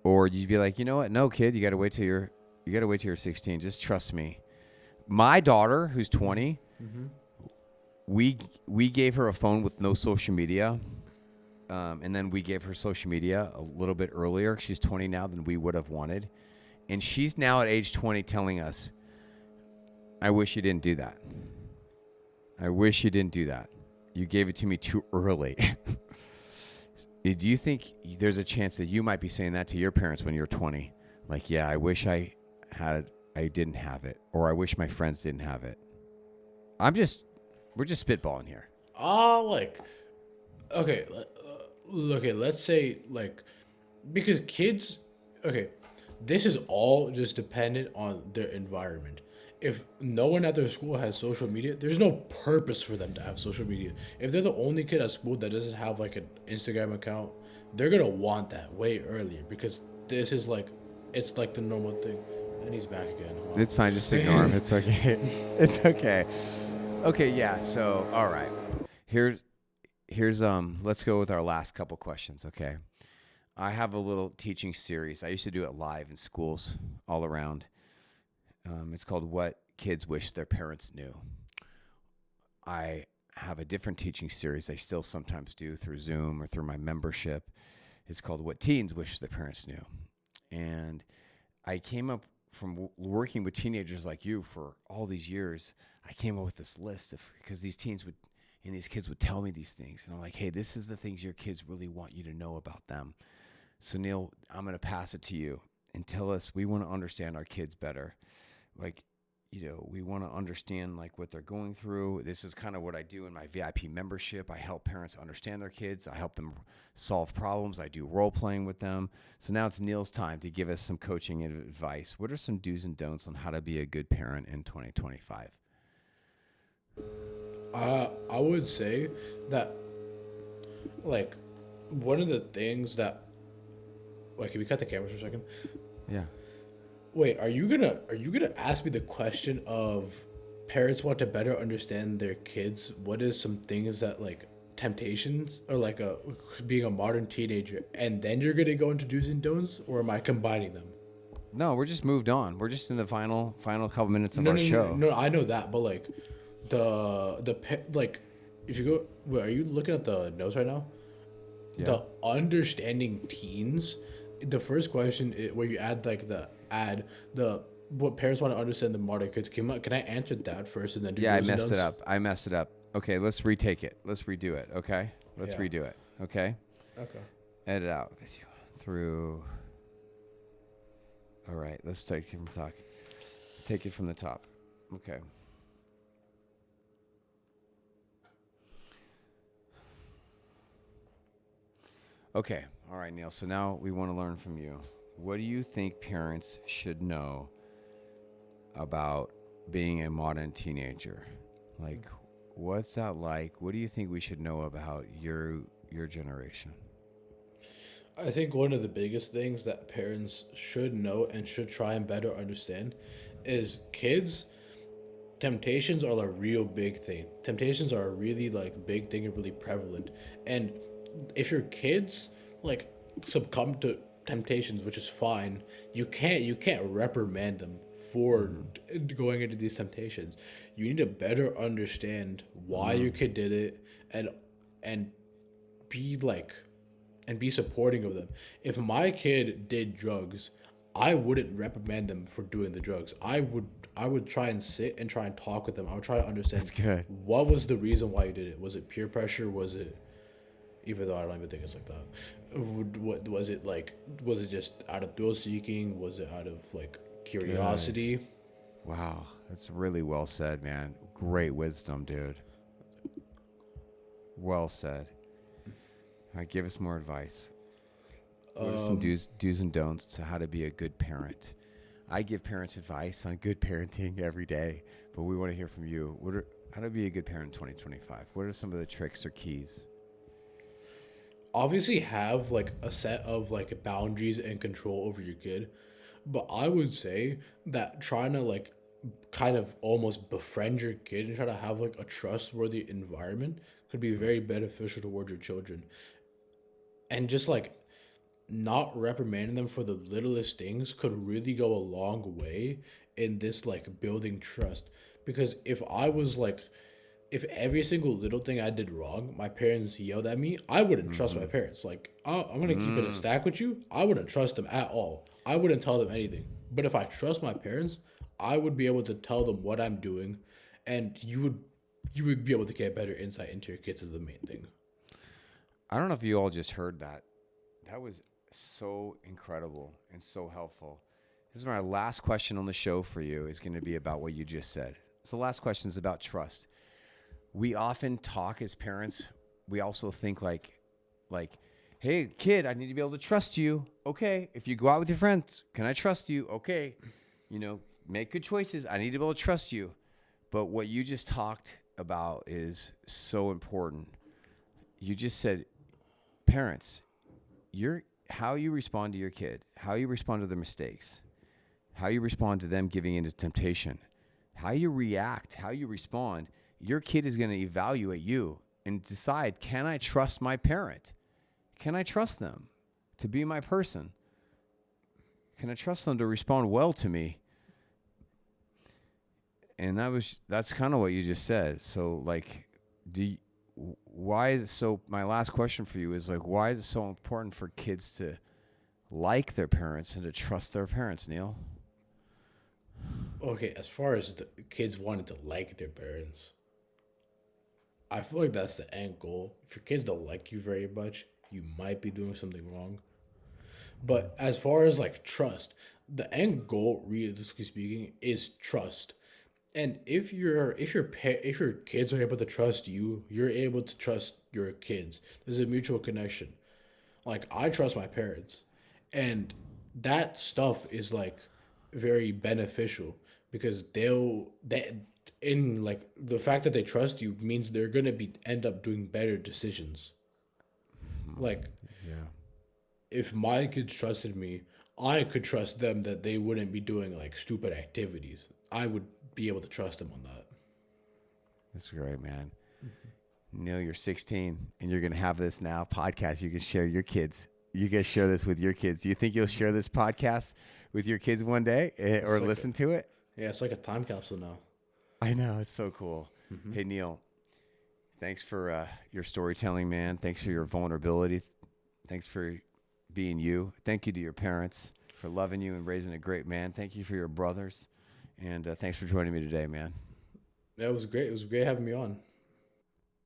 Or you'd be like, you know what? No, kid, you got to wait till you're You got to wait till you're 16. Just trust me. My daughter, who's 20, Mm-hmm. we gave her a phone with no social media. And then we gave her social media a little bit earlier. She's 20 now than we would have wanted. And she's now at age 20 telling us, I wish you didn't do that. I wish you didn't do that. You gave it to me too early. Do you think there's a chance that you might be saying that to your parents when you're 20? Like, yeah, I wish I didn't have it, or I wish my friends didn't have it. We're just spitballing here. Like, okay, okay, let's say, like, because kids, okay, this is all just dependent on their environment. If no one at their school has social media, there's no purpose for them to have social media. If they're the only kid at school that doesn't have like an Instagram account, they're gonna want that way earlier because this is like, it's like the normal thing. And he's back again. Wow. It's fine. Just ignore him. It's okay. It's okay. Okay. Yeah. So, all right. Here's let's go with our last couple questions. Okay. I have a little teaching series. I used to do it live in schools all around. It's called What Kids Wish Their Parents Knew. I have a different teaching series I still sometimes do through Zoom or through my membership. It's called What Teens Wish Their Parents Knew. And I came up from working with teenagers like you for all these years. I came up with this list because these teens would and these kids would tell me these things. And I'm like, hey, this is the things your kids really want you to know about them. So, Neel, I'm going to pass it to you and tell us, we want to understand our kids better. Like, we want to understand like what they're going through. This is kind of what I do in my VIP membership. I help parents understand their kids. I help them solve problems. I do role playing with them. So now it's Neel's time to give us some coaching and advice. What are some do's and don'ts on how to be a good parent in 2025? I would say that, like, one of the things that, like, can we cut the camera for a second? Yeah. Wait, are you gonna ask me the question of parents want to better understand their kids? What is some things that, like, temptations or like being a modern teenager, and then you're gonna go into do's and don'ts, or am I combining them? No, we're just moved on. We're just in the final couple minutes of No, our no, no, show. no. I know that, but like like, if you go, wait, are you looking at the notes right now? Yeah. The understanding teens. The first question is where you add like the what parents want to understand the modern kids. Can I answer that first and then do Yeah, I do's and messed it don'ts? up. I messed it up. Okay, let's retake it. Let's redo it. Okay, let's Yeah. redo it. Okay, Okay. edit out through. All right, let's take it from the top. Take it from the top. Okay. Okay. All right, Neel. So now we want to learn from you. What do you think parents should know about being a modern teenager? Like, what's that like? What do you think we should know about your generation? I think one of the biggest things that parents should know and should try and better understand is kids temptations are a real big thing. Temptations are a really like big thing and really prevalent. And if your kids like succumb to temptations, which is fine, you can't reprimand them for going into these temptations. You need to better understand why your kid did it and be like and be supporting of them. If my kid did drugs, I wouldn't reprimand them for doing the drugs. I would try and sit and try and talk with them. I would try to understand That's good. what was the reason why you did it. Was it peer pressure? Was it, even though I don't even think it's like that. What was it like? Was it just out of thrill seeking? Was it out of like curiosity? Wow, that's really well said, man. Great wisdom, dude. Well said. All right, give us more advice. What are some do's and don'ts to how to be a good parent? I give parents advice on good parenting every day, but we want to hear from you. How to be a good parent in 2025? What are some of the tricks or keys? Obviously have like a set of like boundaries and control over your kid, but I would say that trying to like kind of almost befriend your kid and try to have like a trustworthy environment could be very beneficial towards your children. And just like not reprimanding them for the littlest things could really go a long way in this like building trust. Because if every single little thing I did wrong, my parents yelled at me, I wouldn't trust my Mm-hmm. parents. Like, I'm gonna keep it a Mm. stack with you. I wouldn't trust them at all. I wouldn't tell them anything. But if I trust my parents, I would be able to tell them what I'm doing, and you would be able to get better insight into your kids is the main thing. I don't know if you all just heard that. That was so incredible and so helpful. This is my last question on the show for you is going to be about what you just said. So the last question is about trust. We often talk as parents. We also think like, hey, kid, I need to be able to trust you. Okay. If you go out with your friends, can I trust you? Okay. Make good choices. I need to be able to trust you. But what you just talked about is so important. You just said, parents, how you respond to your kid, how you respond to their mistakes, how you respond to them giving into temptation, how you react, how you respond, your kid is going to evaluate you and decide, can I trust my parent? Can I trust them to be my person? Can I trust them to respond well to me? And that's kind of what you just said. So like, why is it so, my last question for you is like, why is it so important for kids to like their parents and to trust their parents, Neil? Okay, as far as the kids wanting to like their parents, I feel like that's the end goal. If your kids don't like you very much, you might be doing something wrong. But as far as like trust, the end goal, realistically speaking, is trust. And if your kids are able to trust you, you're able to trust your kids. There's a mutual connection. Like I trust my parents, and that stuff is like very beneficial because that in like the fact that they trust you means they're gonna be end up doing better decisions. Like Yeah. if my kids trusted me, I could trust them that they wouldn't be doing like stupid activities. I would be able to trust them on that. That's great, man. Neil, you're 16 and you're going to have this now podcast. You can share your kids. You guys share this with your kids. Do you think you'll share this podcast with your kids one day or It's like listen to it? it's like a time capsule now. I know. It's so cool. Hey, Neil, thanks for your storytelling, man. Thanks for your vulnerability. Thanks for being you. Thank you to your parents for loving you and raising a great man. Thank you for your brothers. And thanks for joining me today, man. That was great. It was great having me on.